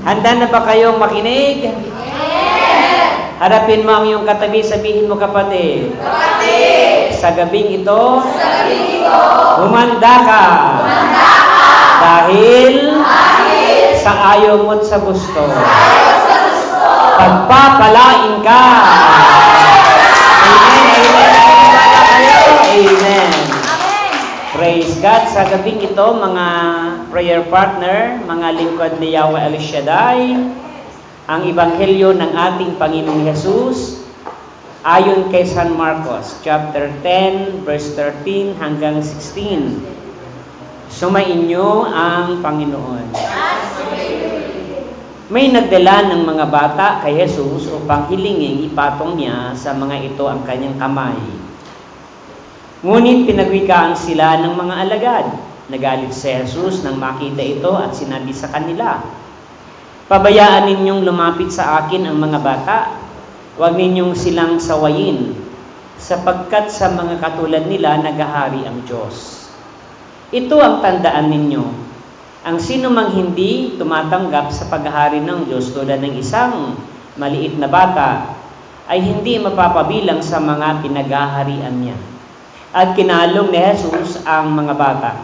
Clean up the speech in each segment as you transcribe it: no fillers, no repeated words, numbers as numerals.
Handa na ba kayong makinig? Harapin mo ang iyong katabi, sabihin mo kapatid. Kapatid! Sa gabing ito, Humanda ka! dahil sa ayaw mo't sa gusto. Pagpapalain ka. Amen. Praise God. Sa gabing ito, mga prayer partner, mga lingkod ni Yahweh El Shaddai, ang Ebanghelyo ng ating Panginoong Hesus ayon kay San Marcos, chapter 10, verse 13 hanggang 16. Sumainyo ang Panginoon. May nagdala ng mga bata kay Jesus upang hilinging ipatong niya sa mga ito ang kanyang kamay. Ngunit pinagwikaan sila ng mga alagad. Nagalit si Jesus nang makita ito at sinabi sa kanila, "Pabayaan ninyong lumapit sa akin ang mga bata. Huwag ninyong silang sawayin, sapagkat sa mga katulad nila naghahari ang Diyos. Ito ang tandaan ninyo. Ang sino mang hindi tumatanggap sa paghahari ng Diyos tulad ng isang maliit na bata, ay hindi mapapabilang sa mga pinaghaharian niya." At kinalong ni Jesus ang mga bata.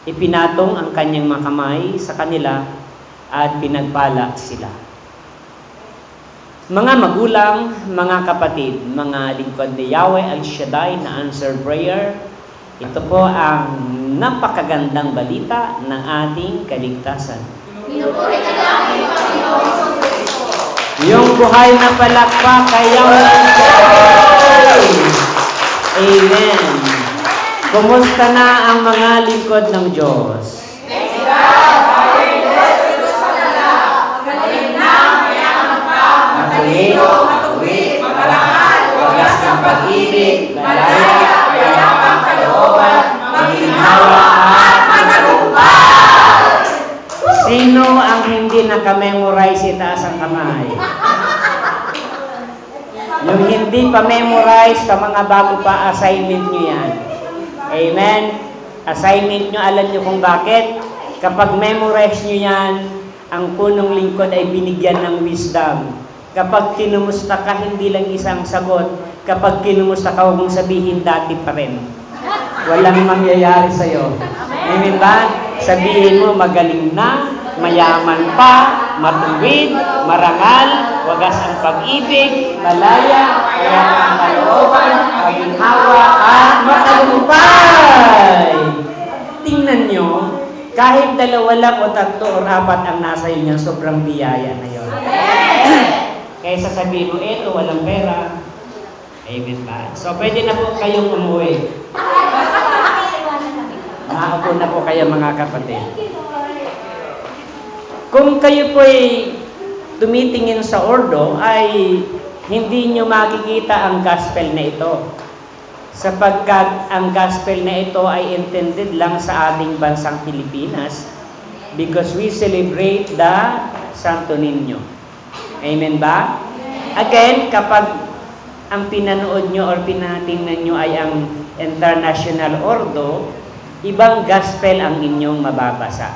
Ipinatong ang kanyang mga kamay sa kanila at pinagpala sila. Mga magulang, mga kapatid, mga lingkod ni Yahweh El Shaddai na answered prayer, ito po ang napakagandang balita ng ating kaligtasan. Pinupuri ka namin, Panginoon Kristo. Yung buhay na palakpak kay Yahweh El Shaddai. Amen. Kumusta na ang mga lingkod ng Diyos? Matalino, matuwid, marangal, wagas ng pag-ibig, malaya, payapang kalooban, maginhawa at matagumpay. Sino ang hindi nakamemorize, itaas ang kamay? Yung hindi pa memorize, sa mga bago pa, assignment nyo yan. Amen? Assignment nyo, alam nyo kung bakit? Kapag memorize nyo yan, ang punong lingkod ay binigyan ng wisdom. Kapag kinumusta ka, hindi lang isang sagot. Kapag kinumusta ka, huwag mong sabihin dati pa rin. Walang mangyayari sa'yo. Amen ba? Sabihin mo, magaling na, mayaman pa, matuwid, marangal, wagas ang pag-ibig, malaya, kaya ang kalooban, maginhawa, at matagumpay. Tingnan nyo, kahit dalawa lang o tatlo o apat ang nasa inyo, sobrang biyaya na yun. Kaysa sabihin mo, eto, walang pera. Amen ba? So, pwede na po kayong umuwi. Nakaupo na po kayo mga kapatid. Kung kayo po ay tumitingin sa ordo, ay hindi nyo makikita ang gospel na ito. Sapagkat ang gospel na ito ay intended lang sa ating bansang Pilipinas because we celebrate the Santo Niño. Amen ba? Again, kapag ang pinanood nyo or pinatingnan nyo ay ang International Ordo, ibang gospel ang inyong mababasa.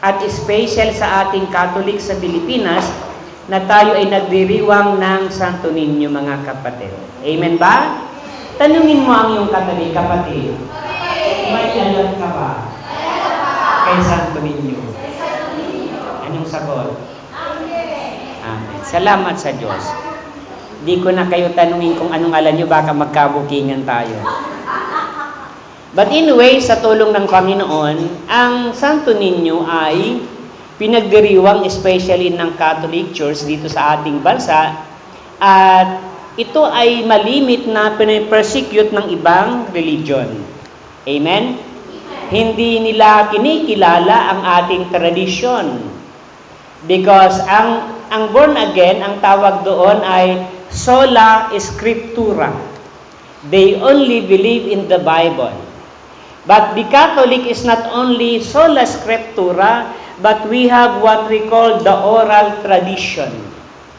At special sa ating Catholic sa Pilipinas na tayo ay nagdiriwang ng Santo Niño, mga kapatid. Amen ba? Tanungin mo ang iyong katabi, kapatid. May alam ka ba kay Santo Niño? Anong sagot? Amen. Salamat sa Diyos. Di ko na kayo tanungin kung anong alam nyo, baka magkabukingan tayo. But anyway, sa tulong ng Panginoon, ang Santo Niño ay pinagdiriwang especially ng Catholic Church dito sa ating bansa, at ito ay malimit na pinapersecute ng ibang religion. Amen? Hindi nila kinikilala ang ating tradisyon. Because ang born again, ang tawag doon ay sola scriptura. They only believe in the Bible. But the Catholic is not only sola scriptura, but we have what we call the oral tradition.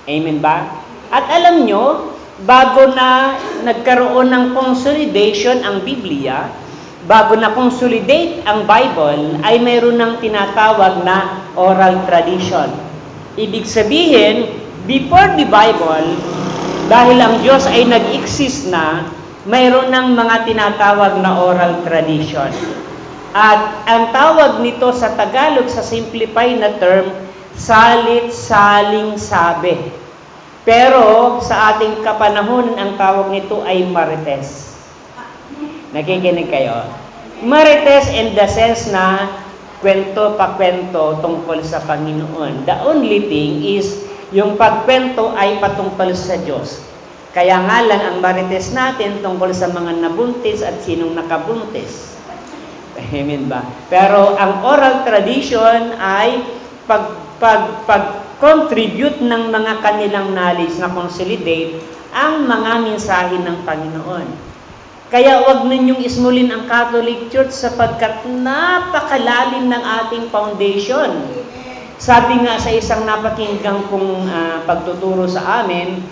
Amen ba? At alam nyo, bago na nagkaroon ng consolidation ang Biblia, bago na consolidate ang Bible, ay mayroon ng tinatawag na oral tradition. Ibig sabihin, before the Bible, dahil ang Diyos ay nag-exist na, mayroon ng mga tinatawag na oral tradition. At ang tawag nito sa Tagalog, sa simplified na term, salit-saling sabi. Pero sa ating kapanahon, ang tawag nito ay marites. Nakikinig kayo? Marites in the sense na kwento pa kwento tungkol sa Panginoon. The only thing is, yung pagkwento ay patungkol sa Diyos. Kaya nga lang ang marites natin tungkol sa mga nabuntis at sinong nakabuntis. Amen ba? Pero ang oral tradition ay pag-contribute ng mga kanilang knowledge na consolidate ang mga mensahe ng Panginoon. Kaya wag ninyong ismulin ang Catholic Church sapagkat napakalalim ng ating foundation. Sabi nga sa isang napakinggang kong pagtuturo sa amin,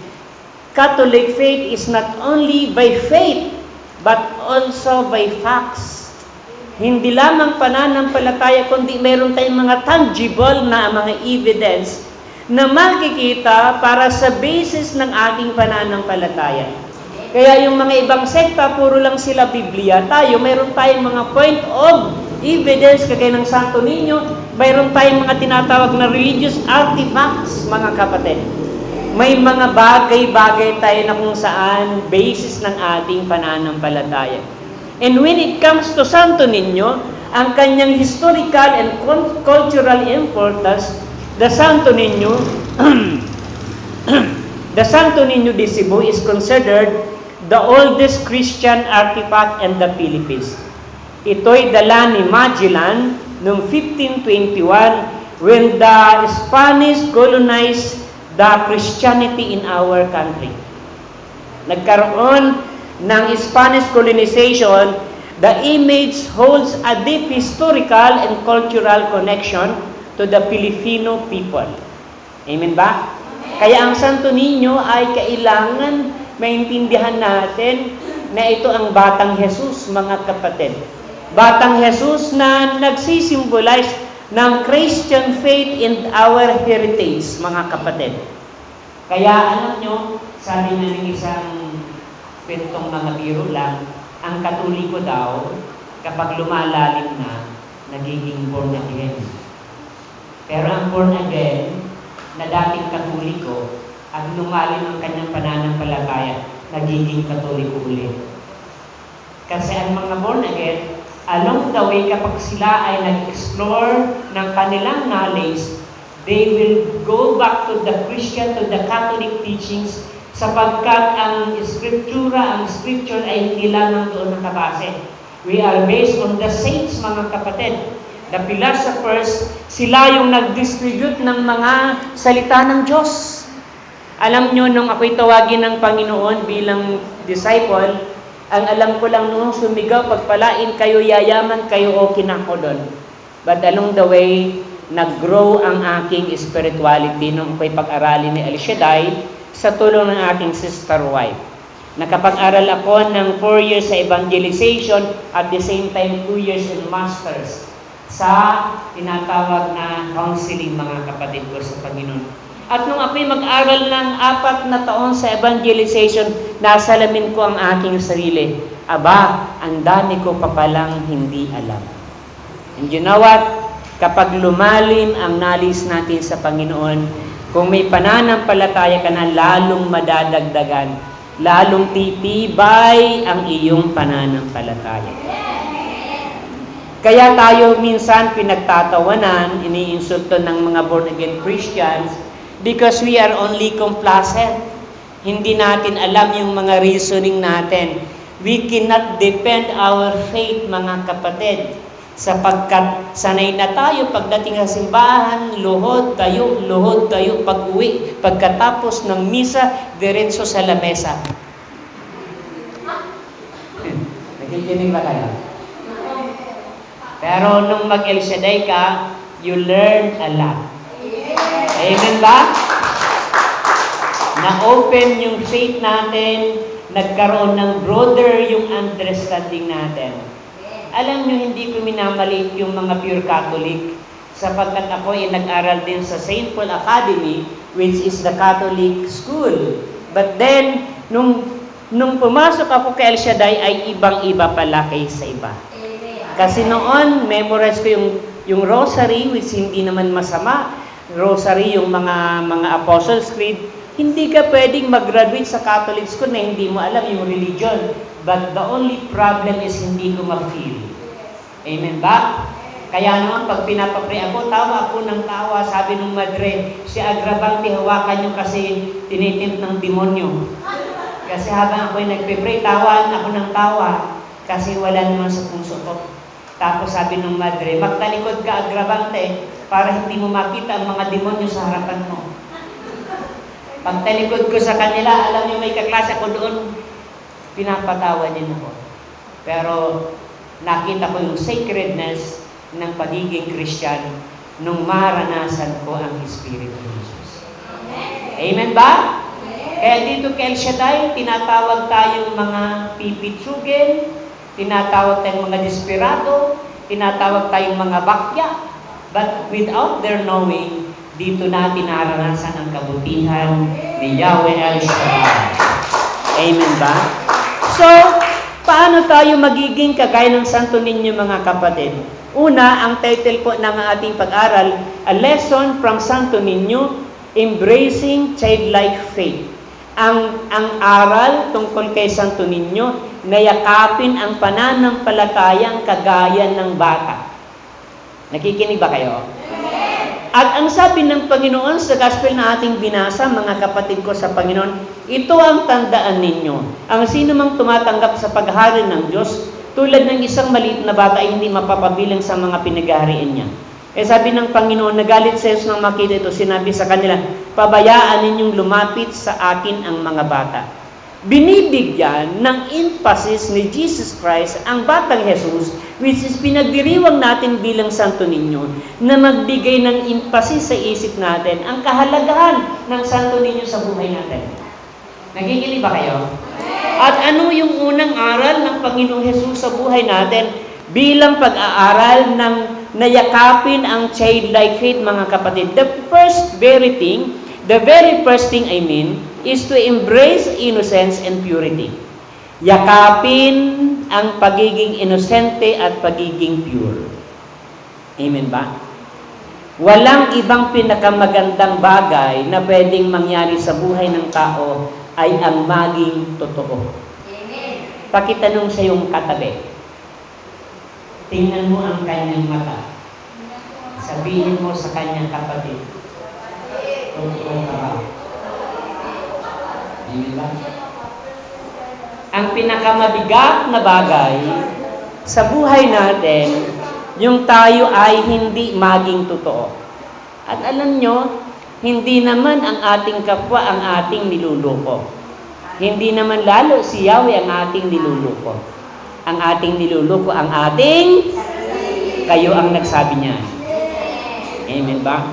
Catholic faith is not only by faith, but also by facts. Hindi lamang pananampalataya, kundi mayroon tayong mga tangible na mga evidence na makikita para sa basis ng ating pananampalataya. Kaya yung mga ibang sekta, puro lang sila Biblia. Tayo, mayroon tayong mga point of evidence, kagaya ng Santo Niño, mayroon tayong mga tinatawag na religious artifacts, mga kapatid. May mga bagay-bagay tayo na kung saan basis ng ating pananampalataya. And when it comes to Santo Niño, ang kanyang historical and cultural importance, the Santo Niño de Cebu is considered the oldest Christian artifact in the Philippines. Ito'y dala ni Magellan noong 1521 when the Spanish colonized the Christianity in our country. Nagkaroon ng Spanish colonization, the image holds a deep historical and cultural connection to the Filipino people. Amen ba? Kaya ang Santo Niño ay kailangan maintindihan natin na ito ang Batang Jesus, mga kapatid. Batang Jesus na nagsisimbolize ng Christian faith in our heritage, mga kapatid. Kaya alam nyo, sabi na ng isang kwentong mga biro lang, ang Katoliko daw, kapag lumalalim na, nagiging born again. Pero ang born again, na dating Katoliko, at lumalim ang kanyang pananampalataya, nagiging Katoliko ulit. Kasi ang mga born again, along the way, kapag sila ay nag-explore ng kanilang knowledge, they will go back to the Christian, to the Catholic teachings, sapagkat ang scripture ay hindi lamang doon nakabase. We are based on the saints, mga kapatid. The philosophers, sila yung nag-distribute ng mga salita ng Diyos. Alam nyo, nung ako'y tawagin ng Panginoon bilang disciple, ang alam ko lang nung sumigaw, pagpalain kayo, yayaman kayo, okay na ako doon. But along the way, nag-grow ang aking spirituality nung ako'y pag-aralin ni El Shaddai sa tulong ng aking sister wife. Nakapag-aral ako ng 4 years sa evangelization at the same time 2 years in masters sa tinatawag na counseling, mga kapatid ko sa Panginoon. At nung ako'y mag-aral ng 4 na taon sa evangelization, nasalamin ko ang aking sarili. Aba, ang dami ko pa palang hindi alam. And you know what? Kapag lumalim ang knowledge natin sa Panginoon, kung may pananampalataya ka na, lalong madadagdagan, lalong titibay ang iyong pananampalataya. Kaya tayo minsan pinagtatawanan, iniinsulto ng mga born-again Christians because we are only complacent. Hindi natin alam yung mga reasoning natin. We cannot defend our faith, mga kapatid, sapagkat sanay na tayo pagdating sa simbahan, luhod kayo, pag-uwi, pagkatapos ng misa, diretso sa lamesa. Nakikinig ba kayo? Pero nung mag-El Shaddai ka, you learn a lot. Amen ba? Na-open yung faith natin, nagkaroon ng broader yung understanding natin. Alam nyo, hindi ko minamaliit yung mga pure Catholic. sapagkat ako ay nag-aral din sa St. Paul Academy, which is the Catholic school. But then, nung pumasok ako kay El Shaddai, ay ibang-iba pala kaysa iba. Kasi noon, memorize ko yung rosary, which hindi naman masama. Rosary, yung mga Apostles' Creed. Hindi ka pwedeng mag-graduate sa Catholic school na hindi mo alam yung religion. But the only problem is hindi ko ma-feel. Amen ba? Kaya naman, pag pinapapray ako, tawa ako ng tawa. Sabi ng madre, si Agravante, hawakan nyo kasi tinitimp ng demonyo. Kasi habang ako'y nagpipray, tawan ako ng tawa. Kasi wala naman sa puso ko. Tapos sabi ng madre, magtalikod ka, Agravante, para hindi mo makita ang mga demonyo sa harapan mo. Pagtalikod ko sa kanila, alam niyo may kaklase ako doon, pinapatawa din ako. Pero nakita ko yung sacredness ng pagiging Kristiyano nung maranasan ko ang Espiritu ni Jesus. Amen ba? Kaya dito kay El Shaddai, tinatawag tayong mga pipitsugen, tinatawag tayong mga desperado, tinatawag tayong mga bakya. But without their knowing, dito natin naranasan ang kabutihan ni Yahweh El Shaddai. Amen ba? So, paano tayo magiging kagaya ng Santo Niño, mga kapatid? Una, ang title po ng ating pag-aral, A Lesson from Santo Niño, Embracing Childlike Faith. Ang aral tungkol kay Santo Niño na yakapin ang pananampalatayang kagaya ng bata. Nakikinig ba kayo? At ang sabi ng Panginoon sa gospel na ating binasa, mga kapatid ko sa Panginoon, ito ang tandaan ninyo. Ang sino mang tumatanggap sa paghari ng Diyos, tulad ng isang maliit na bata ay hindi mapapabilang sa mga pinaghaharian niya. Sabi ng Panginoon, nagalit sa Diyos nang makita ito, sinabi sa kanila, pabayaan ninyong lumapit sa akin ang mga bata. Binibigyan ng emphasis ni Jesus Christ ang batang Jesus, which is pinagdiriwang natin bilang Santo Niño, na magbigay ng emphasis sa isip natin ang kahalagahan ng Santo Niño sa buhay natin. Nakikinig ba kayo? At ano yung unang aral ng Panginoong Jesus sa buhay natin bilang pag-aaral ng nayakapin ang childlike faith, mga kapatid? The very first thing I mean is to embrace innocence and purity. Yakapin ang pagiging inosente at pagiging pure. Amen ba? Walang ibang pinakamagandang bagay na pwedeng mangyari sa buhay ng tao ay ang maging totoo. Amen. Pakitanong sa iyong katabi. Tingnan mo ang kanyang mata. Sabihin mo sa kanyang kapatid, totoo ka ba? Amen ba? Ang pinakamabigat na bagay sa buhay natin, yung tayo ay hindi maging totoo. At alam nyo, hindi naman ang ating kapwa ang ating niluluko. Hindi naman lalo si Yahweh ang ating niluluko. Ang ating niluluko, ang ating, kayo ang nagsabi niya. Amen ba?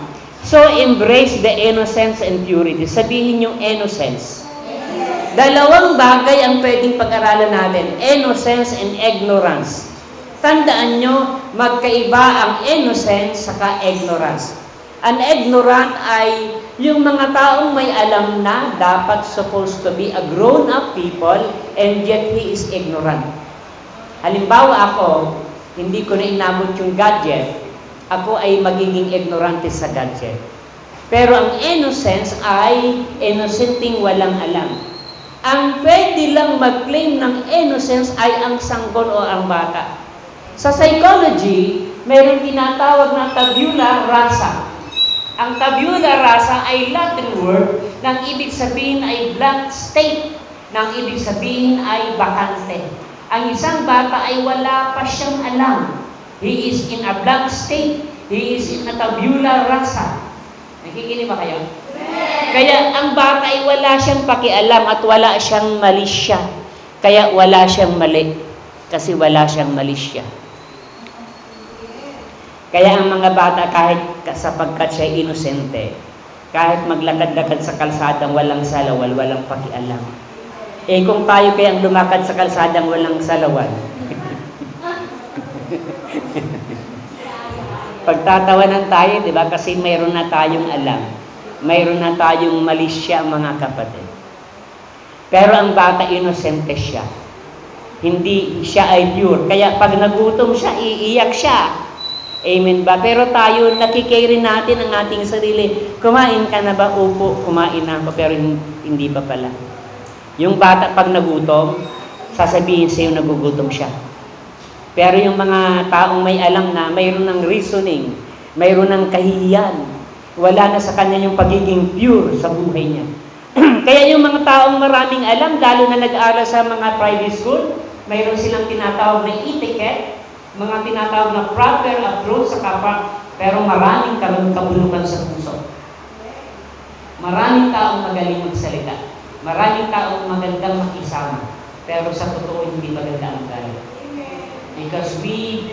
So, embrace the innocence and purity. Sabihin yung innocence. Dalawang bagay ang pwedeng pag-aralan natin, innocence and ignorance. Tandaan nyo, magkaiba ang innocence saka ignorance. An ignorant ay yung mga taong may alam na dapat supposed to be a grown-up people and yet he is ignorant. Halimbawa ako, hindi ko na inabot yung gadget, ako ay magiging ignorante sa gadget. Pero ang innocence ay innocenting walang alam. Ang pwede lang mag-claim ng innocence ay ang sanggol o ang bata. Sa psychology, mayroong tinatawag na tabula rasa. Ang tabula rasa ay Latin word nang ibig sabihin ay blank state, nang ibig sabihin ay bakante. Ang isang bata ay wala pa siyang alam. He is in a blank state. He is in a tabula rasa. Nakikinig ba kayo? Kaya ang bata ay wala siyang pakialam at wala siyang malisya. Kaya wala siyang mali. Kasi wala siyang malisya. Kaya ang mga bata kahit sapagkat siya inosente, kahit maglakad-lakad sa kalsadang walang salawal, walang pakialam. Kung tayo kayang lumakad sa kalsadang walang salawal, pagtatawanan tayo, di ba? Kasi mayroon na tayong alam. Mayroon na tayong malisya, mga kapatid. Pero ang bata, inosente siya. Hindi siya ay pure. Kaya pag nagutom siya, iiyak siya. Amen ba? Pero tayo, nakikare natin ang ating sarili. Kumain ka na ba? Opo, kumain na ako. Pero hindi pa pala. Yung bata, pag nagutom, sasabihin sa'yo nagugutom siya. Pero yung mga taong may alam na, mayroon ng reasoning, mayroon ng kahihiyan, wala na sa kanya yung pagiging pure sa buhay niya. Kaya yung mga taong maraming alam, lalo na nag-aaral sa mga private school, mayroon silang tinatawag na etiquette, mga tinatawag na proper approach sa kapwa, pero maraming kabulukan sa puso. Maraming taong magaling magsalita. Maraming taong magandang makisama. Pero sa totoo, hindi maganda ang galit. Because we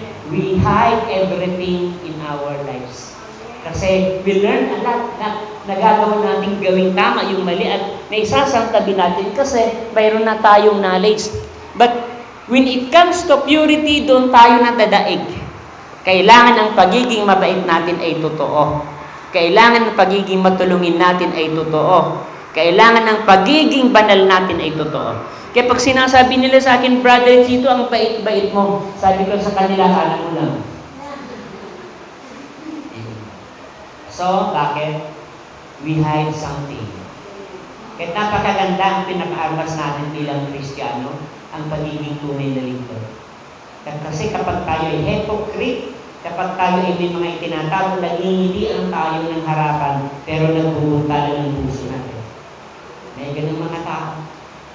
hide everything in our lives. Kasi we learn a lot na nagagawa natin gawing tama yung mali at naisasantabi natin kasi mayroon na tayong knowledge. But when it comes to purity, doon tayo nadadaig. Kailangan ang pagiging mabait natin ay totoo. Kailangan ang pagiging matulungin natin ay totoo. Kailangan ang pagiging banal natin ay totoo. Kaya pag sinasabi nila sa akin, Brother Chito, ang bait-bait mo, sabi ko sa kanila, alam mo lang. So, bakit? We hide something. Kahit napakaganda ang pinaka-armas natin bilang Kristiyano, ang pagiging tunay na lingkod. Kasi kapag tayo ay hypocrite, kapag tayo ay may mga itinatago, nangingilian tayo ng harapan, pero nagbubuntala ng puso natin. May ganun mga tao.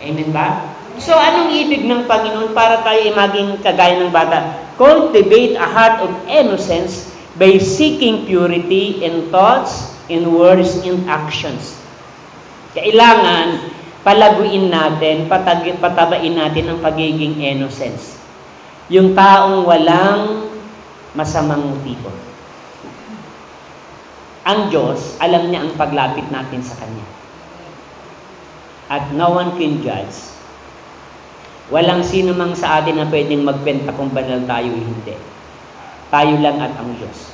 Amen ba? So, anong ibig ng Panginoon para tayo ay maging kagaya ng bata? Cultivate a heart of innocence by seeking purity in thoughts, in words, in actions. Kailangan palaguin natin, patabain natin ang pagiging innocence. Yung taong walang masamang motibo. Ang Diyos, alam niya ang paglapit natin sa Kanya. At no one can judge. Walang sino mang sa atin na pwedeng magbenta kung banal tayo o hindi. Tayo lang at ang Diyos.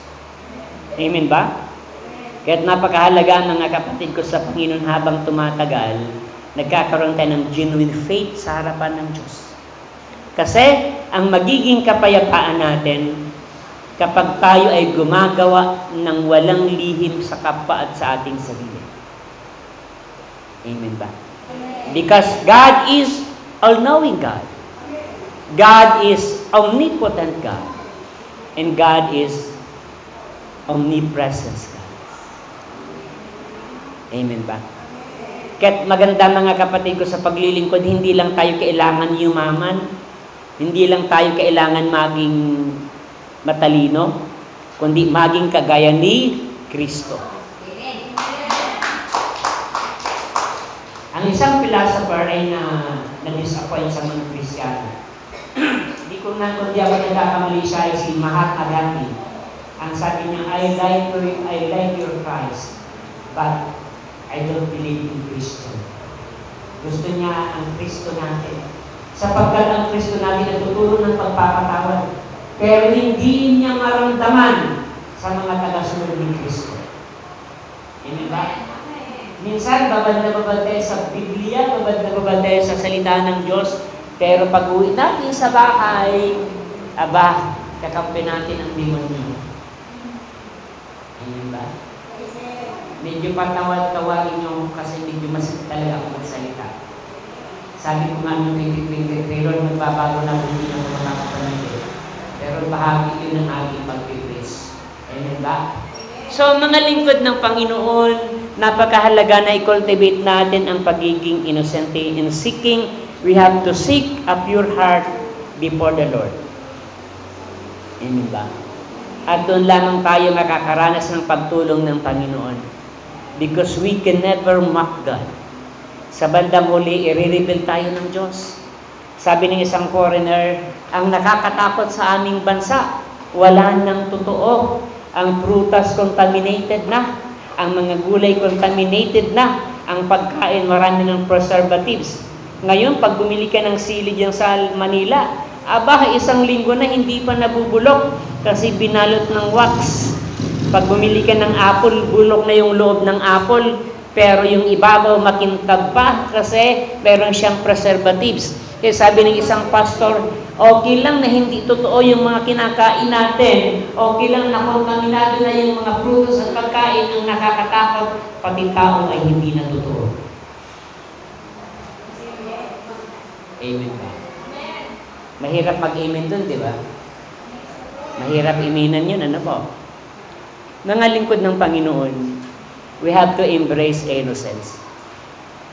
Amen ba? Kaya't napakahalaga mga kapatid ko sa Panginoon habang tumatagal, nagkakaroon tayo ng genuine faith sa harapan ng Diyos. Kasi ang magiging kapayapaan natin kapag tayo ay gumagawa ng walang lihim sa kapwa at sa ating sarili. Amen ba? Because God is all-knowing God. God is omnipotent God. And God is omnipresence God. Amen ba? Kahit maganda mga kapatid ko sa paglilingkod, hindi lang tayo kailangan yumaman, hindi lang tayo kailangan maging matalino, kundi maging kagaya ni Kristo. Ang isang philosopher ay na-disappoint sa mga Kristiyano. Hindi ko na kundi ako nagkakamali siya ay si Mahatma Gandhi. Ang sabi niya, I like your Christ, but I don't believe in Kristo. Gusto niya ang Kristo natin. Sapagkat ang Kristo natin nagtuturo ng pagpapatawad. Pero hindi niya maramdaman sa mga tagasunod ni Kristo. Amen ba? Minsan, babad na babad tayo sa Biblia, babad na babad tayo sa salita ng Diyos. Pero pag uwi natin sa bahay, aba, kakampi natin ang demonyo. Amen ba? Medyo patawad-tawagin nyo kasi medyo masakit talaga ako magsalita. Sabi ko nga nung kay Lord, magbabago na kung hindi na ako makakapanagin. Pero bahagi yun ng aking pag-praise. Amen ba? So, mga lingkod ng Panginoon, napakahalaga na i-cultivate natin ang pagiging innocent. In seeking, we have to seek a pure heart before the Lord. Amen ba? At doon lamang tayo makakaranas ng pagtulong ng Panginoon. Because we can never mock God. Sa bandang huli, i-reveal tayo ng Diyos. Sabi ng isang foreigner, ang nakakatakot sa aming bansa, wala nang totoo. Ang prutas contaminated na, ang mga gulay contaminated na, ang pagkain marami ng preservatives. Ngayon, pag bumili ka ng sili dyan sa Manila, aba, isang linggo na hindi pa nabubulok kasi binalot ng wax. Pag bumili ka ng apple, bulok na yung loob ng apple, pero yung ibabaw makintab pa kasi meron siyang preservatives. Kaya sabi ng isang pastor, okay lang na hindi totoo yung mga kinakain natin. Okay lang na kontaminado na yung mga prutas at pagkain ang nakakatakot, pati tao ay hindi na totoo. Amen ba? Mahirap mag-amen dun, di ba? Mahirap iminan yun, ano po? Mga lingkod ng Panginoon, we have to embrace innocence.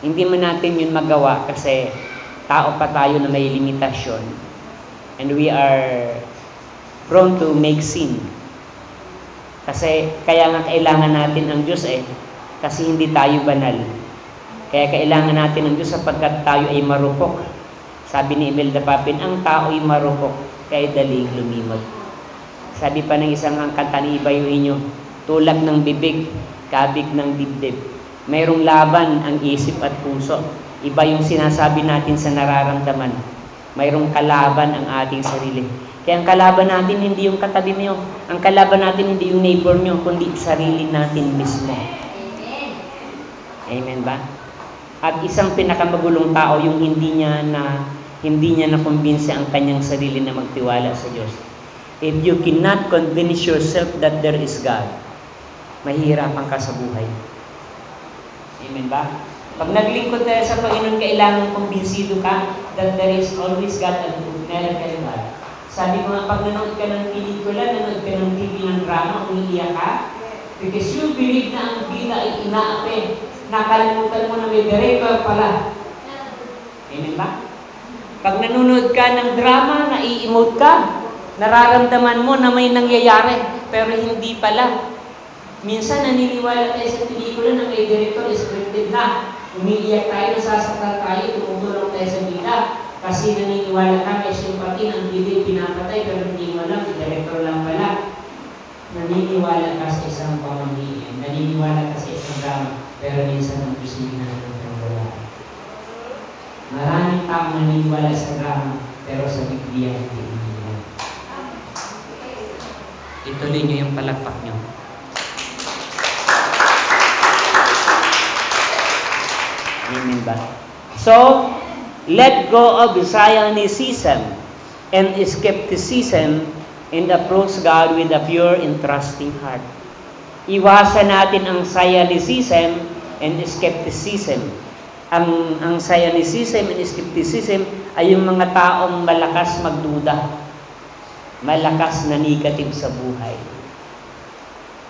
Hindi mo natin yun magawa kasi tao pa tayo na may limitasyon. And we are prone to make sin. Kasi kaya nga kailangan natin ang Diyos kasi hindi tayo banal. Kaya kailangan natin ang Diyos sapagkat tayo ay marupok. Sabi ni Imelda Papin, ang tao ay marupok kaya daling lumimot. Sabi pa ng isang kanta ni Ibayuinyo, tulak ng bibig, kabig ng dibdib. Mayroong laban ang isip at puso. Iba yung sinasabi natin sa nararamdaman. Mayroong kalaban ang ating sarili. Kaya ang kalaban natin hindi yung katabi mo. Ang kalaban natin hindi yung neighbor nyo, kundi sarili natin mismo. Amen. Amen ba? At isang pinakamagulong tao yung hindi niya nakumbinse ang kanyang sarili na magtiwala sa Diyos. If you cannot convince yourself that there is God, mahihirapan ka sa buhay. Amen ba? Pag naglingkod tayo sa Panginoon, kailangan kumbinsido ka that there is always God and meron ka rin God. Sabi ko nga, pag nanood ka ng pelikula, nanood ka ng TV ng drama, umiiyak ka, because you believe na ang bida ay inaapi. Nakalimutan mo na may director pala. Amen ba? Pag nanonood ka ng drama, nai-emote ka, nararamdaman mo na may nangyayari, pero hindi pala. Minsan naniniwala tayo sa pelikula na may director scripted na. Umiiyak tayo, nasasaktan tayo, tumutulong tayo sa bida. Kasi naniniwala ka, may sympathy ng bida pinapatay, pero hindi mo alam, yung director lang pala. Naniniwala ka sa isang pamamagitan, naniniwala ka sa isang drama, pero minsan ang Diyos hindi na wala. Maraming taong naniniwala sa drama, pero sa Biblia hindi naniniwala. Ituloy niyo yung palakpak niyo. Amen ba? So, let go of Zionism and skepticism and approach God with a pure and trusting heart. Iwasan natin ang Zionism and skepticism. Ang Zionism and skepticism ay yung mga taong malakas magduda, malakas na negative sa buhay.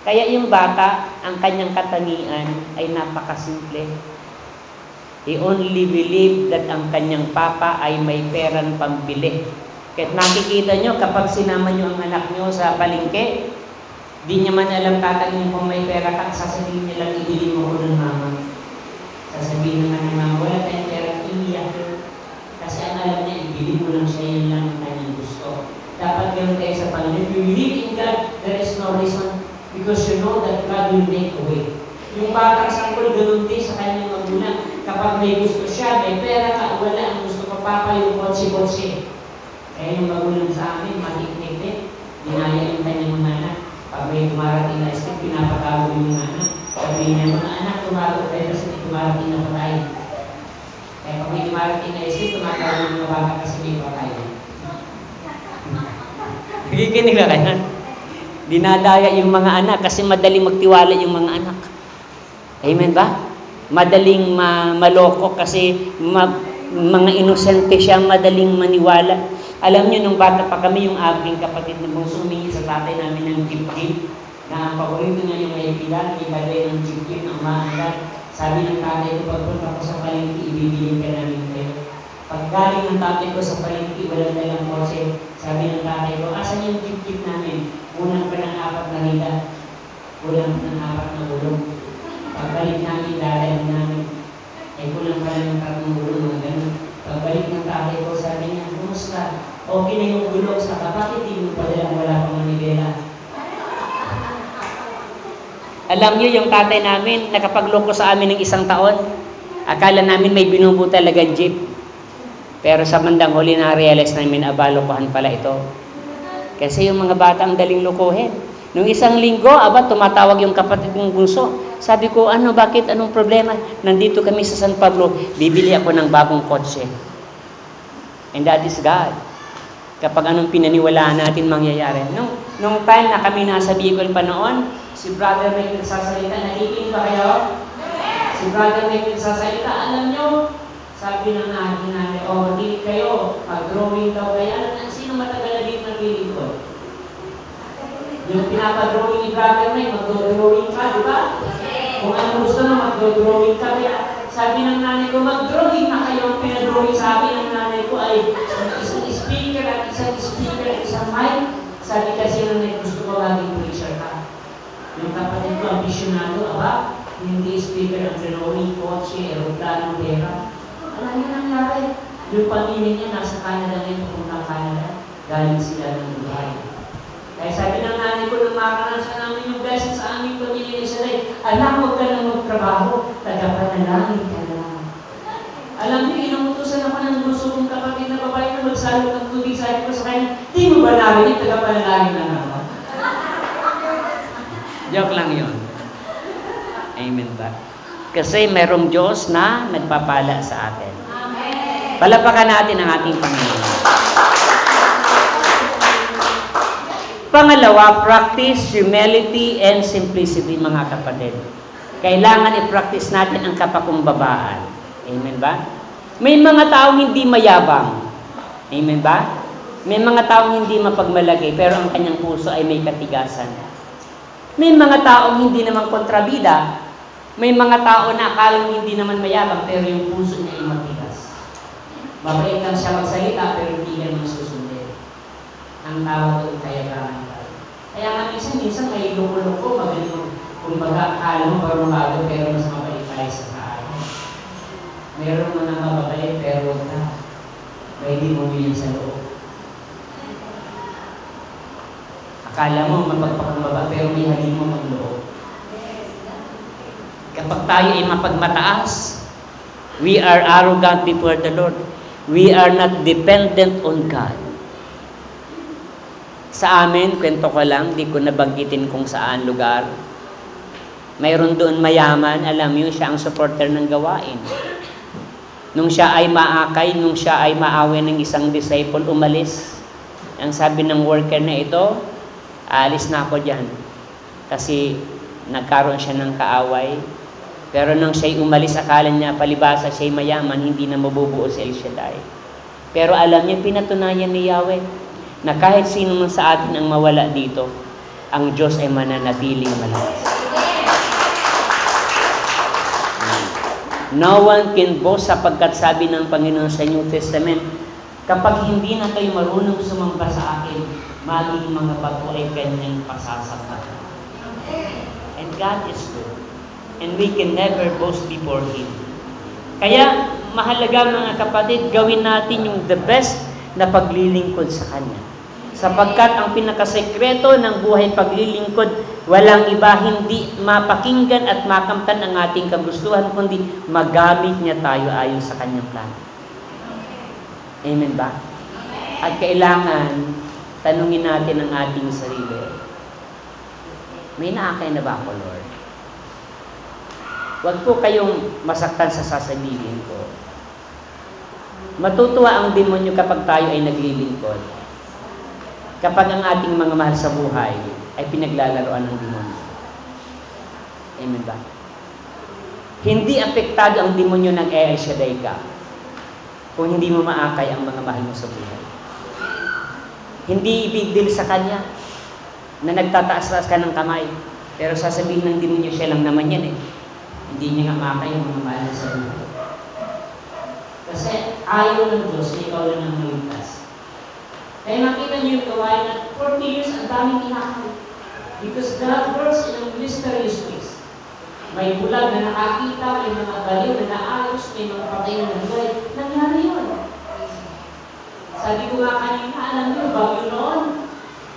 Kaya yung bata, ang kanyang katangian ay napakasimple. He only believed that ang kanyang papa ay may perang pambili. Kahit nakikita nyo, kapag sinama nyo ang anak nyo sa palengke, di niya man alam tatangin kung may pera ka, sasabihin niya lang, ibili mo ko ng mama. Sasabihin naman ng mama, wala tayong pera, iiyak. Kasi ang alam niya, ibili mo lang siya, yan lang ang kanyang gusto. Dapat ganun tayo sa Panginoon. If you believe in God, there is no reason because you know that God will make a way. Yung batang sanggol, ganun din sa kanyang magulang. Kapag may gusto siya, may pera ka, wala, ang gusto ko papa yung kotse-kotse. Kaya yung magulang sa amin, matiknik din. Dinaya yung kanyang mga anak. Pag may tumarating na isip, pinapatago yung mga anak. Sabihin niya, mga anak, tumago tayo kasi may tumarating na patay. Kaya pag may tumarating na isip, tumatago yung mga bata kasi may patay. Nagikinig ka kaya? Dinadaya yung mga anak kasi madaling magtiwala yung mga anak. Amen ba? Madaling maloko kasi mga inosente siya, madaling maniwala. Alam niyo, nung bata pa kami, yung aking kapatid na bunso humingi sa tatay namin ng jeep-jeep, na ang paborito niya yung may pilat, ibigay ng jeep-jeep ng maangat. Sabi ng tatay ko, pagpunta ko sa palengke, ibibigay ka namin kayo. Pag galing ng tatay ko sa palengke, walang dalang kotse. Sabi ng tatay ko, asan yung jeep-jeep namin? Unang pa ng 4 na rida. Kulang ng 4 na ulong. Pagbalik namin, dadalang namin. Ay kulang pa lang yung 3 ulong, mga ganun. Pagbalik ng tatay ko, sabi niya, kumusta? Okay na yung gulong sa kapatid, hindi mo padalang wala pang manibela. Alam niyo, yung tatay namin, nakapagloko sa amin ng 1 taon. Akala namin may binubo talaga jeep. Pero sa bandang huli na-realize namin, abalokohan pala ito. Kasi yung mga bata ang daling lukuhin. Nung isang linggo, tumatawag yung kapatid ng bunso. Sabi ko, bakit? Anong problema? Nandito kami sa San Pablo, bibili ako ng bagong kotse. And that is God. Kapag anong pinaniwalaan natin mangyayari. Nung time na kami nasa Bicol pa noon, si Brother Mike nagsasalita, nakikinig ba kayo? Si Brother Mike nagsasalita, alam nyo, sabi ng nanay, hindi kayo, mag-drawing daw kayo. Sino matagal na dito naglilingkod? Yung pinapadrawing ni Brother Mike, mag-drawing ka, di ba? Kung ano gusto mo, mag-drawing ka. Kaya sabi ng nanay ko, mag-drawing na kayo. Ang pinadrawing sabi ng nanay ko ay isang speaker at isang mic. Sabi kasi ng nanay, gusto ko maging preacher ka. Yung kapatid ko, ambisyonado, hindi speaker ang drawing, kotse, aeroplano, pera. Alam niyo nangyari? Yung pamilya niya nasa Canada ngayon, pupunta Canada, galing sila ng Dubai. Kaya sabi ng nanay ko, nung makaranas namin yung blessing sa aming pamilya ni Salay, anak, huwag ka nang magtrabaho, tagapanalangin ka lang. Alam niyo, inuutusan ako ng gusto kong kapatid na babae na magsalo ng tubig. Sabi ko sa kanya, di mo ba namin yung tagapanalangin na ako? Joke lang yun. Amen ba? Kasi merong Diyos na nagpapala sa atin. Amen. Palapakan natin ang ating Panginoon. Pangalawa, practice humility and simplicity, mga kapatid. Kailangan i-practice natin ang kapakumbabaan. Amen ba? May mga taong hindi mayabang. Amen ba? May mga taong hindi mapagmalagay, pero ang kanyang puso ay may katigasan. May mga taong hindi naman kontrabida. May mga tao na akalang hindi naman mayabang, pero yung puso niya ay matigas. Mabait lang siya magsalita, pero hindi niya masusundin. Ang tawag doon kayabangan tayo. Kaya nga minsan may loko-loko, magaling. Kumbaga, akala mo parang mabago, pero mas mabait tayo sa kaan. Meron mo na mababait, pero may di mo yun sa loob. Akala mo mapagpakumbaba, pero may halin mo magloob. Kapag tayo ay mapagmataas, we are arrogant before the Lord. We are not dependent on God. Sa amin, kwento ko lang, di ko nabanggitin kung saan lugar. Mayroon doon mayaman, alam niyo, siya ang supporter ng gawain. Nung siya ay maakay, nung siya ay maawi ng isang disciple, umalis. Ang sabi ng worker na ito, alis na ako dyan. Kasi nagkaroon siya ng kaaway. Pero nung siya'y umalis, akala niya palibasa siya'y mayaman, hindi na mabubuo si El Shaddai. Pero alam niya, pinatunayan ni Yahweh na kahit sino man sa atin ang mawala dito, ang Diyos ay mananatiling malakas. No one can boast, sapagkat sabi ng Panginoon sa New Testament, kapag hindi na kayo marunong sumamba sa akin, maging mga bato ay kanyang pasasaktan. And God is good. And we can never boast before Him. Kaya, mahalaga mga kapatid, gawin natin yung the best na paglilingkod sa Kanya. Sapagkat ang pinakasekreto ng buhay paglilingkod, walang iba, hindi mapakinggan at makamtan ang ating kagustuhan, kundi magamit niya tayo ayon sa Kanyang plano. Amen ba? At kailangan, tanungin natin ang ating sarili. May naakay na ba ako, Lord? Huwag po kayong masaktan sa sasabihin ko. Matutuwa ang demonyo kapag tayo ay naglilingkod. Kapag ang ating mga mahal sa buhay ay pinaglalaroan ng demonyo. Amen ba? Hindi apektado ang demonyo ng El Shaddai ka kung hindi mo maakay ang mga mahal mo sa buhay. Hindi big deal sa kanya na nagtataas-taas ka ng kamay. Pero sasabihin ng demonyo, siya lang naman yan eh. Hindi niya nga maakay ang mga mahal sa buhay. Kasi ayaw ng Diyos na ikaw lang ang maligtas. Kaya makita niyo yung gawain na 40 years ang daming inakay. Because God works in a mysterious ways. May bulag na nakakita, may mga baliw na naayos, may mga patay na nabuhay. Nangyari yun. Sabi ko nga kanina, alam niyo, bagyo noon.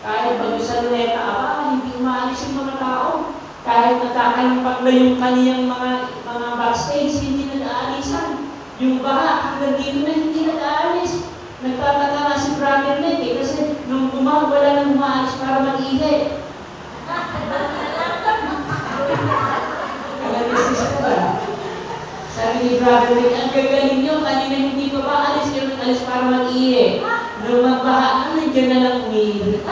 Kahit bagyo sa Luneta, hindi umaalis yung mga tao. Kahit nagkakalumpak na yung kaniyang mga backstage, hindi nag-aalisan. Yung baha, hanggang dito na hindi nag-aalis. Nagtataka nga si Brother Nick kasi nung wala nang umaalis para mag-ihi. Sabi ni Brother Rick, ang gagaling nyo, kanina hindi pa ba alis kayo ng alis para mag-iye. Nung magbaha, nandiyan na lang umiiye.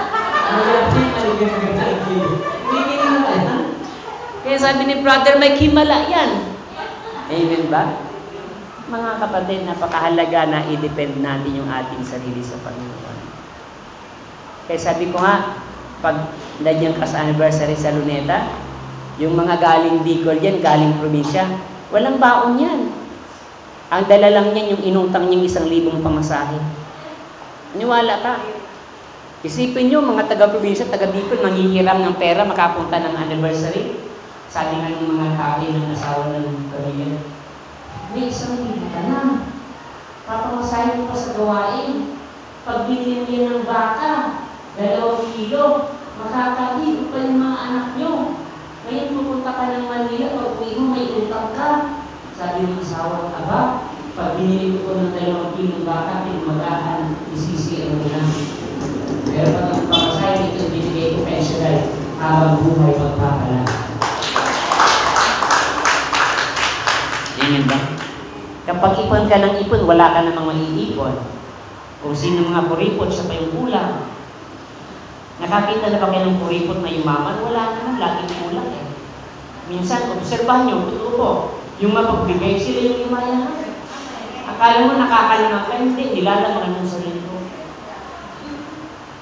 Kaya sabi ni Brother Mike, himala yan. Amen ba? Mga kapatid, napakahalaga na i-depend natin yung ating sarili sa Panginoon. Kaya sabi ko nga, pag nandiyan ka sa anniversary sa Luneta, yung mga galing Bicol yan, galing probinsya, walang baon yan. Ang dala lang niyan yung inutang niyang 1,000 pamasahe. Niwala ka. Isipin nyo, mga taga-probinsya, taga-Bicol, manghihiram ng pera, makapunta ng anniversary. Sabi nga ng mga kakay ng asawa ng pamilya, may 1,000 ka na. Papamasahe mo pa sa gawain. Pag binili mo yan ng baka, 2 kilo, makakahilo pa yung mga anak nyo. Ngayon pupunta ka ng Manila, pag uwi mo may utang ka. Sabi ng asawa, aba, pag binili ko ng 2 kilo baka, pinamagaan, isisiyan mo lang. Pero pag ang pamasahe ito, binigay ko kaya siya dahil habang buhay magpapala. Amen ba? Kapag ipon ka ng ipon, wala ka namang maiipon. Kung sino mga kuripot, siya pa yung kulang. Nakakita na ba kayo ng kuripot na yumaman? Wala naman, laging kulang eh. Minsan, obserbahan nyo, totoo po, yung mapagbigay sila yung yumayaman. Akala mo nakakalaman ka, hindi, nilalaman ng sarili ko.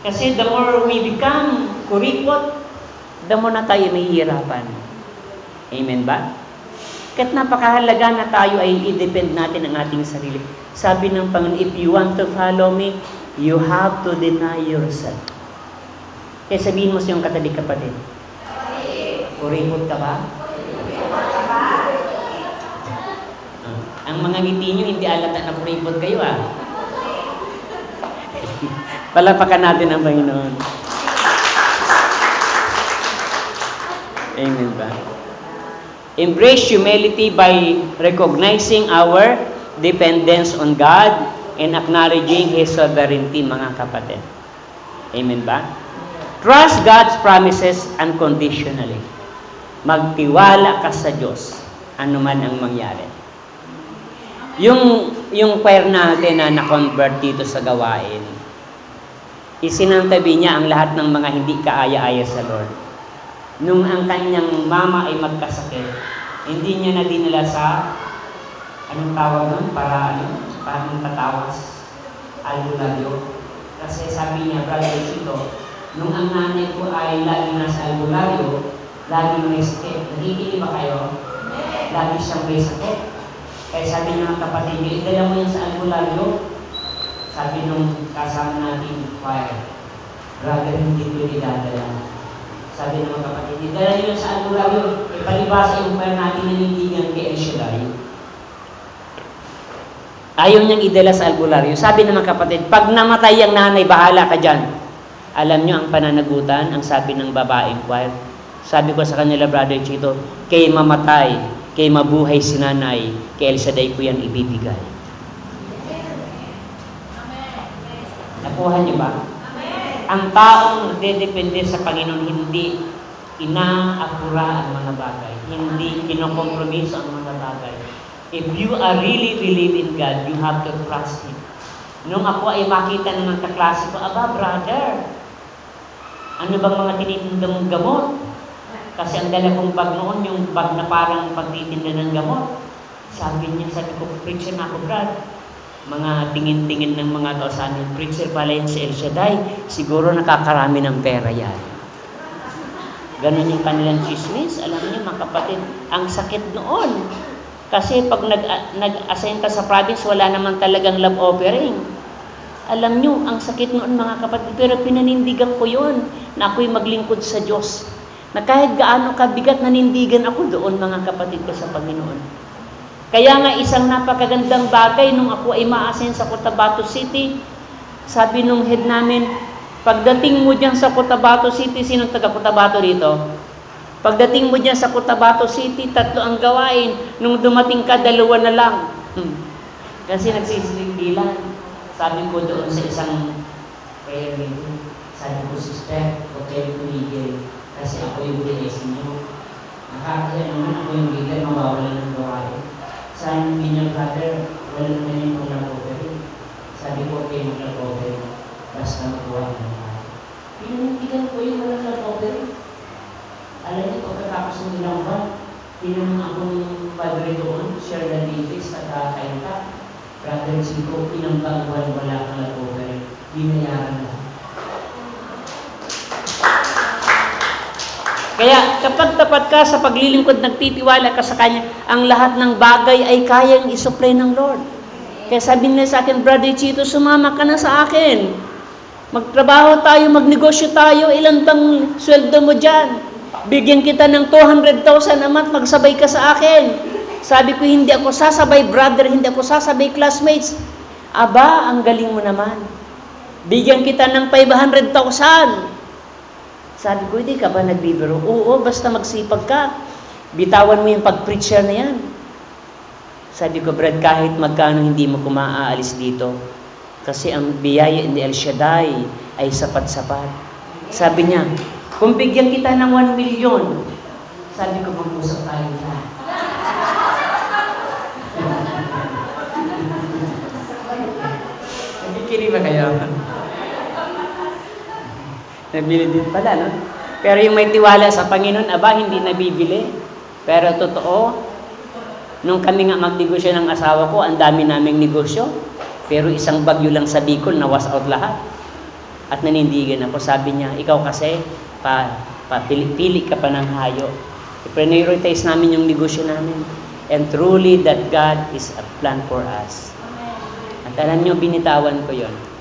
Kasi the more we become kuripot, the more na tayo nahihirapan. Amen ba? Kahit napakahalaga na tayo ay i-depend natin ang ating sarili. Sabi ng Panginoon, if you want to follow me, you have to deny yourself. Kaya sabihin mo sa iyong katabi kapatid, kuripot ka ba? Ang mga ngiti nyo, hindi alata na kuripot kayo Palapakan natin ang Panginoon. Amen ba? Embrace humility by recognizing our dependence on God and acknowledging His sovereignty, mga kapatid. Amen ba? Trust God's promises unconditionally. Magtiwala ka sa Diyos, anuman ang mangyari. Yung choir natin na na-convert dito sa gawain, isinantabi niya ang lahat ng mga hindi kaaya-aya sa Lord. Nung ang kanyang mama ay magkasakit, hindi niya na dinala sa, anong tawag nun? Parang patawas, albularyo. Kasi sabi niya, Brother Chito, nung ang nanay ko ay lagi nasa albularyo, lagi may sakit. Nakikinig ba kayo? Lagi siyang may sakit. Kaya sabi ng kapatid niyo, idala mo yan sa albularyo. Sabi nung kasama natin, choir, Brother, hindi ko idadala. Sabi ng mga kapatid, idala nyo sa albularyo, ipalibasa yung choir natin nanindigan kay El Shaddai. Ayaw niyang idala sa albularyo. Sabi ng mga kapatid, pag namatay ang nanay, bahala ka dyan. Alam nyo ang pananagutan, ang sabi ng babaeng choir. Sabi ko sa kanila, Brother Chito, kay mamatay, kay mabuhay si nanay, kay El Shaddai ko yan ibibigay. Nakuha niyo ba? Ang taong nagdedepende sa Panginoon, hindi inaakura ang mga bagay. Hindi kinokompromiso ang mga bagay. If you are really believe in God, you have to trust Him. Nung ako ay makita ng kaklase ko, aba, brother, ano bang mga tinitinda mong gamot? Kasi ang dala kong bag noon, yung bag na parang pagtitinda ng gamot. Sabi ko, preacher na ako, brad. Mga tingin-tingin ng mga tao sa amin, preacher pala yun si El Shaddai, siguro nakakarami ng pera yan. Ganon yung kanilang chismis. Alam niyo mga kapatid, ang sakit noon. Kasi pag nag-assign ka sa province, wala naman talagang love offering. Alam niyo, ang sakit noon mga kapatid, pero pinanindigan ko yun, na ako'y maglingkod sa Diyos. Na kahit gaano kabigat, nanindigan ako doon mga kapatid ko sa Panginoon. Kaya nga isang napakagandang bagay nung ako ay ma-assign sa Cotabato City, sabi nung head namin, pagdating mo dyan sa Cotabato City, sinong taga Cotabato dito? Pagdating mo dyan sa Cotabato City, 3 ang gawain. Nung dumating ka, 2 na lang. Kasi nagsisilindilan. Sabi ko doon sa isang prayer meeting, sabi ko, sister, okay, tumigil. Kasi ako yung blessing nyo. Nakakaya naman ako yung leader, mawawalan ng gawain. Sabi niya, brother, wala naman yung mag-recovery. Sabi ko, okay, mag-recovery. Basta magawa ng gawain. Pinumuntikan ko yung walang recovery. Alam niyo, pagkatapos ng ilang buwan, tinanong akong padre doon, Sir Davis, at Kainta, Brother Chico, ilang buwan wala kang recovery. Binayaran na. Kaya kapag tapat ka sa paglilingkod, nagtitiwala ka sa Kanya, ang lahat ng bagay ay kayang isupply ng Lord. Kaya sabi niya sa akin, Brother Chito, sumama ka na sa akin. Magtrabaho tayo, magnegosyo tayo, ilan bang sweldo mo dyan? Bigyan kita ng 200,000 a month, magsabay ka sa akin. Sabi ko, hindi ako sasabay, brother, hindi ako sasabay, classmates. Aba, ang galing mo naman. Bigyan kita ng 500,000. Sabi ko, hindi ka ba nagbibiro? Oo, basta magsipag ka. Bitawan mo yung pag-preacher na yan. Sabi ko, Brad, kahit magkano hindi mo kumaalis dito. Kasi ang biyaya ni El Shaddai ay sapat-sapat. Sabi niya, kung bigyan kita ng 1 million, sabi ko, mag-usap tayo na. Nagkikiri ba kayo? Nabili din pala, no? Pero yung may tiwala sa Panginoon, aba, hindi nabibili. Pero totoo, nung kami nga magnegosyo ng asawa ko, ang dami naming negosyo. Pero isang bagyo lang sa Bicol, nawas out lahat. At nanindigan ako. Sabi niya, ikaw kasi, pili ka pa ng hayo. I-prioritize namin yung negosyo namin. And truly, that God is a plan for us. At alam niyo, binitawan ko yon.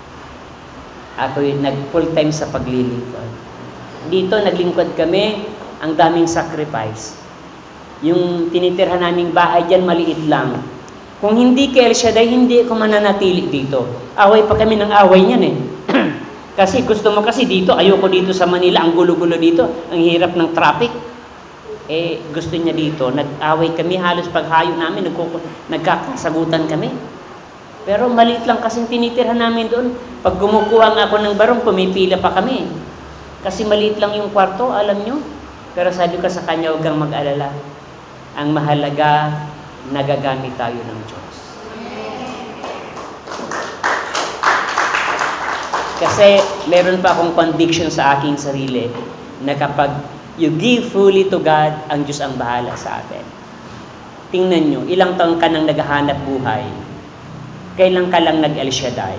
Ako yung nag-full time sa paglilingkod. Dito, naglingkod kami, ang daming sacrifice. Yung tinitirhan naming bahay dyan, maliit lang. Kung hindi kay El Shaddai, hindi ako mananatili dito. Away pa kami ng away niyan eh. Kasi gusto mo kasi dito, ayoko dito sa Manila, ang gulo-gulo dito, ang hirap ng traffic. Eh, gusto niya dito, nag-away kami, halos paghayo namin, nagkakasagutan kami. Pero maliit lang kasing tinitirhan namin doon. Pag gumukuha nga ako ng barong, pumipila pa kami. Kasi maliit lang yung kwarto, alam nyo. Pero sabi ko sa kanya, huwag kang mag-alala. Ang mahalaga, nagagamit tayo ng Diyos. Kasi meron pa akong conviction sa aking sarili na kapag you give fully to God, ang Diyos ang bahala sa atin. Tingnan nyo, ilang taon ka nang naghahanap buhay. Kailan ka lang nag-El Shaddai?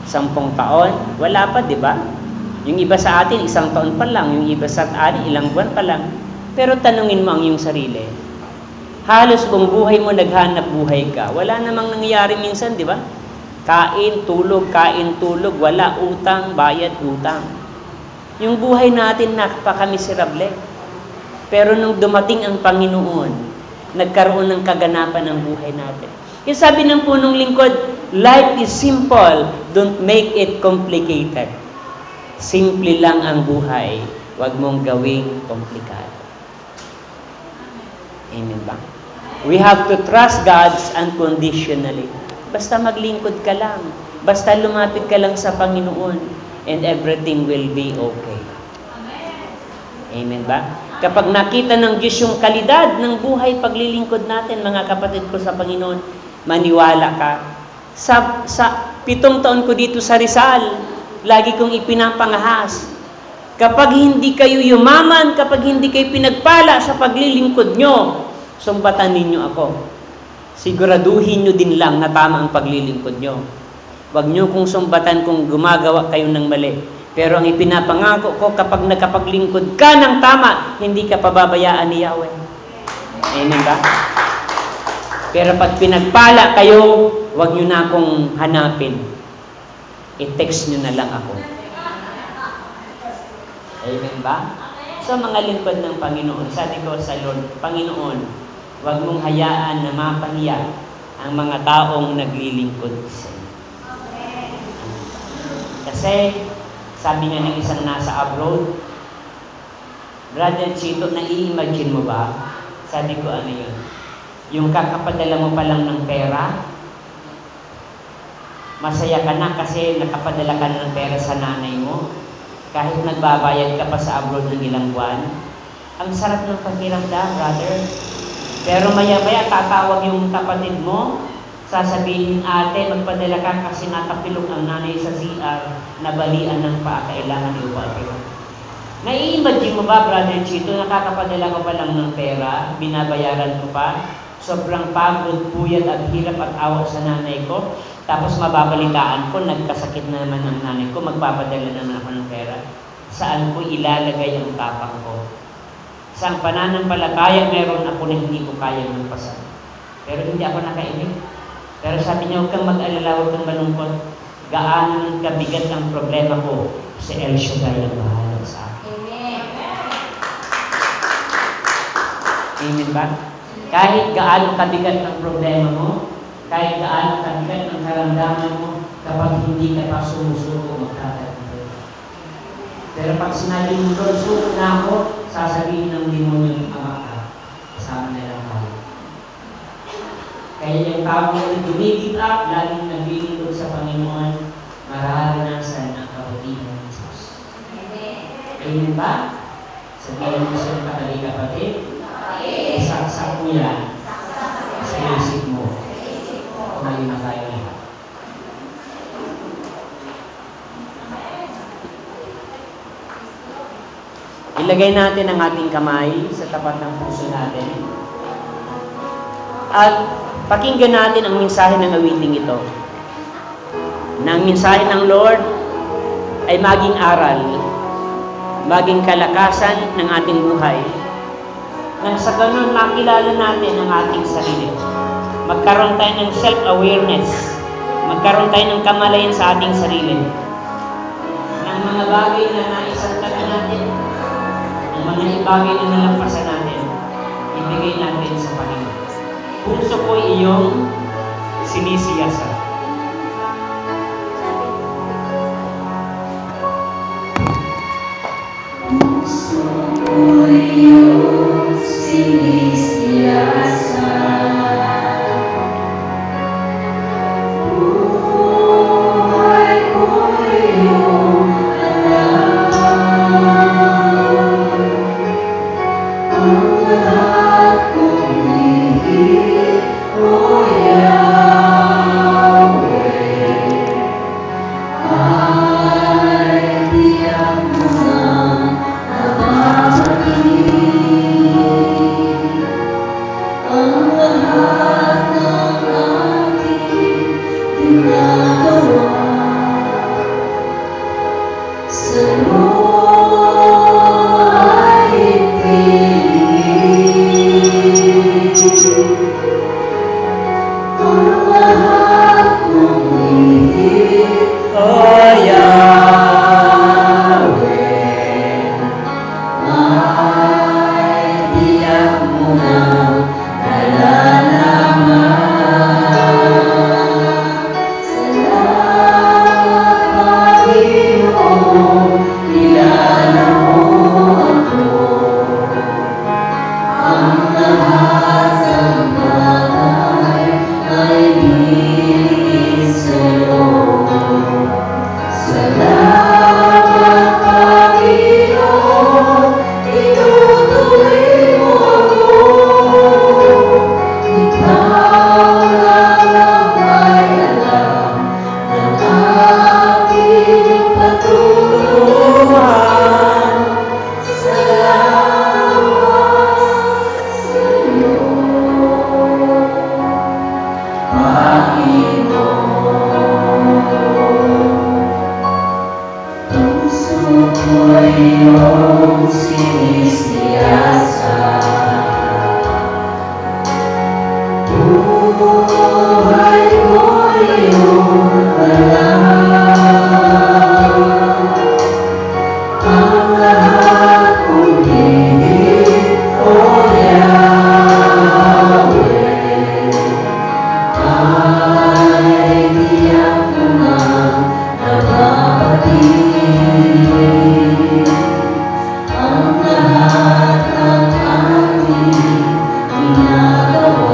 10 taon? Wala pa, di ba? Yung iba sa atin, 1 taon pa lang. Yung iba sa atin, ilang buwan pa lang. Pero tanungin mo ang iyong sarili. Halos buong buhay mo naghanap buhay ka. Wala namang nangyayari minsan, di ba? Kain, tulog, wala utang, bayad, utang. Yung buhay natin, napaka-miserable. Pero nung dumating ang Panginoon, nagkaroon ng kaganapan ng buhay natin. Kaya sabi ng punong lingkod, life is simple, don't make it complicated. Simple lang ang buhay, huwag mong gawing komplikado. Amen ba? We have to trust God unconditionally. Basta maglingkod ka lang, basta lumapit ka lang sa Panginoon, and everything will be okay. Amen ba? Kapag nakita ng Diyos yung kalidad ng buhay paglilingkod natin, mga kapatid ko sa Panginoon, maniwala ka. Sa 7 taon ko dito sa Rizal, lagi kong ipinapangahas. Kapag hindi kayo yumaman, kapag hindi kayo pinagpala sa paglilingkod nyo, sumbatan ninyo ako. Siguraduhin nyo din lang na tama ang paglilingkod nyo. Huwag nyo kong sumbatan kung gumagawa kayo ng mali. Pero ang ipinapangako ko, kapag nakapaglingkod ka ng tama, hindi ka pababayaan ni Yahweh. Amen ba? Pero pag pinagpala kayo, huwag nyo na akong hanapin. I-text nyo na lang ako. Amen ba? So mga lingkod ng Panginoon, sabi ko sa Lord, Panginoon, huwag mong hayaan na mapahiya ang mga taong naglilingkod sa iyo. Kasi, sabi nga ng isang nasa abroad, Brother Chito, nai-imagine mo ba? Sabi ko, ano yun? Yung kakapadala mo pa lang ng pera, masaya ka na kasi nakapadala ka na ng pera sa nanay mo. kahit nagbabayad ka pa sa abroad ng ilang buwan. Ang sarap ng pakiramdam, brother. Pero maya-maya tatawag yung kapatid mo, sasabihin, ate, magpadala ka kasi natapilok ang nanay sa CR, nabalian ng paa, kailangan iuwi. Nai-imagine mo ba, Brother Chito, nakakapadala ko pa lang ng pera, binabayaran ko pa, sobrang pagod, puyat at hirap at awa sa nanay ko, tapos mababalitaan ko, nagkasakit na naman ang nanay ko, magpapadala naman ako ng pera. Saan ko ilalagay ang tapang ko? Sa pananampalataya, meron ako na hindi ko kaya magpasan. Pero hindi ako nakaibig. Pero sabi niya, huwag kang mag-alala, huwag kang malungkot. Gaano kabigat ang problema ko, si El Shaddai ang bahala sa akin. Amen. Amen ba? Kahit gaano kabigat ang problema mo, kahit gaano kabigat ang karamdaman mo, kapag hindi ka pa sumusuko, magkakaroon. Pero pag sinabi mo, Lord, suko na ako, sasabihin ng demonyo ng ama ka, kasama na lang tayo. Kaya yung tao na dumigit up, laging naglilingkod sa Panginoon, mararanasan ang kabutihan ng Diyos. Amen ba? Sabihin mo sa kapatid, isaksak mo yan sa isip mo. Kumain na tayo lahat. Ilagay natin ang ating kamay sa tapat ng puso natin. At pakinggan natin ang mensahe ng awiting ito. Na ang mensahe ng Lord ay maging aral, maging kalakasan ng ating buhay. Nang sa ganun, makilala natin ang ating sarili. Magkaroon tayo ng self-awareness. Magkaroon tayo ng kamalayan sa ating sarili. Ng mga bagay na naisantabi natin, ang mga bagay na nalampasan natin, ibigay natin sa Panginoon. Puso ko iyong sinisiyasan. Puso ko iyong sinisiyasan. Buhay ko iyong alam. Ang lahat kong hihip, O Yahweh, ay tiyak mo ng ang lahat ng ating ginagawa sa'yo ay ipinigil. Ang lahat mong hihip, O Yahweh, ay tiyak mo ng nalalaman. Salamat, Panginoon, kilala mo ako. Ang lahat ng bagay ay hingin sa'yo. Salamat, Panginoon, itutuloy mo ako. Ikaw lang ang may alam ng aking patutunguhan. Salamat sa'yo, Panginoon. Puso ko iyong sinisiyasan. Buhay ko iyong alam. Ang lahat kong hihip, O Yahweh, ay tiyak mo ng nababalik. Ang lahat ng ating ginagawa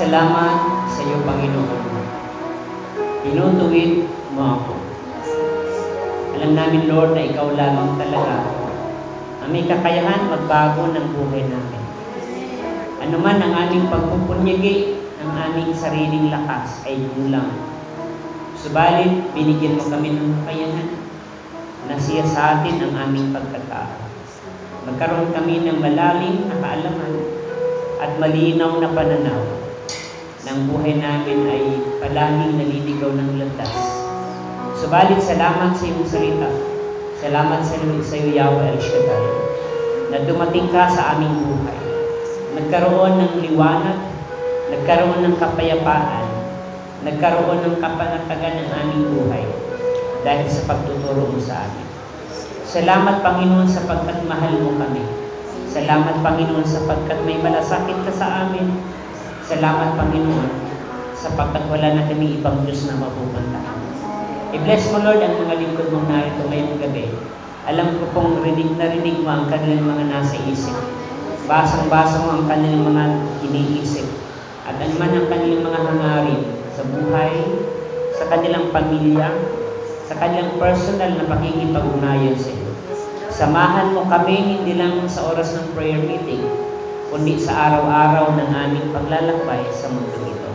Salamat sa iyo, Panginoon. Tinutuwid mo ako. Alam namin, Lord, na ikaw lamang talaga ang may kakayahan magbago ng buhay namin. Ano man ang aming pagpupunyagi ng aming sariling lakas ay kulang. Subalit, binigyan mo kami ng kakayahan na siya sa atin ang aming pagkatao. Magkaroon kami ng malalim na kaalaman at malinaw na pananaw ng buhay namin ay palaging naliligaw ng landas. Subalit, salamat sa iyong salita. Salamat sa iyo, Yahweh El Shaddai, na dumating ka sa aming buhay. Nagkaroon ng liwanag, nagkaroon ng kapayapaan, nagkaroon ng kapanatagan ng aming buhay dahil sa pagtuturo mo sa amin. Salamat, Panginoon, sapagkat mahal mo kami. Salamat, Panginoon, sapagkat may malasakit ka sa amin. Salamat, Panginoon, sapagkat wala na kami ibang Diyos na mapupuntahan. I-bless mo, Lord, ang mga lingkod mong narito ngayong gabi. Alam ko pong rinig na rinig mo ang kanilang mga nasa isip. Basang-basa mo ang kanilang mga iniisip. At anuman ang kanilang mga hangarin sa buhay, sa kanilang pamilya, sa kanilang personal na pakikipag-ugnayan sa iyo. Samahan mo kami hindi lang sa oras ng prayer meeting, kundi sa araw-araw ng aming paglalakbay sa mundo ito.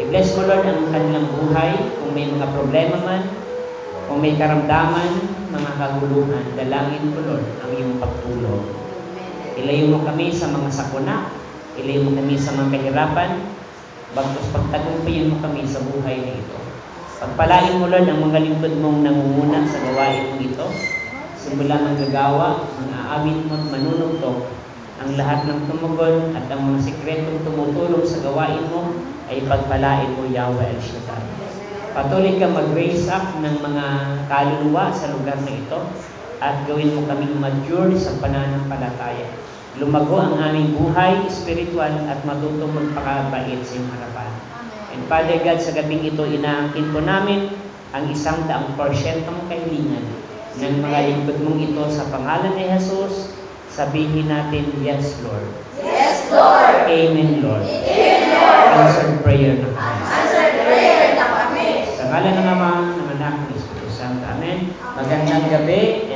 I-bless mo, Lord, ang kanilang buhay. Kung may mga problema man, kung may karamdaman, mga kaguluhan, dalangin ko, Lord, ang iyong pagtulong. Ilayo mo kami sa mga sakuna, ilayo mo kami sa mga kahirapan, bagkus pagtagumpayan mo kami sa buhay na ito. Pagpalain mo, Lord, ang mga lingkod mong nangunguna sa gawain mong ito. Simula ng gagawa, mga aawit mo at manunugtog, ang lahat ng tumugon at ang mga sikretong tumutulong sa gawain mo ay pagpalain mo, Yahweh El Shaddai. Patuloy ka mag-raise up ng mga kaluluwa sa lugar na ito at gawin mo kaming mature sa pananampalataya. lumago ang aming buhay, spiritual, at matuto magpakabait sa iyong harapan. And Father God, sa gabing ito, inaangkin po namin ang 100% kahilingan ng mga lingkod mong ito sa pangalan ni Jesus. Sabihin natin, yes, Lord. Yes, Lord. Amen, Lord. Amen, Lord. Answered prayer na kami. Answered prayer na kami. Sa ngalan ng Ama, ng Anak, ng Espiritu Santo. Amen. Magandang gabi.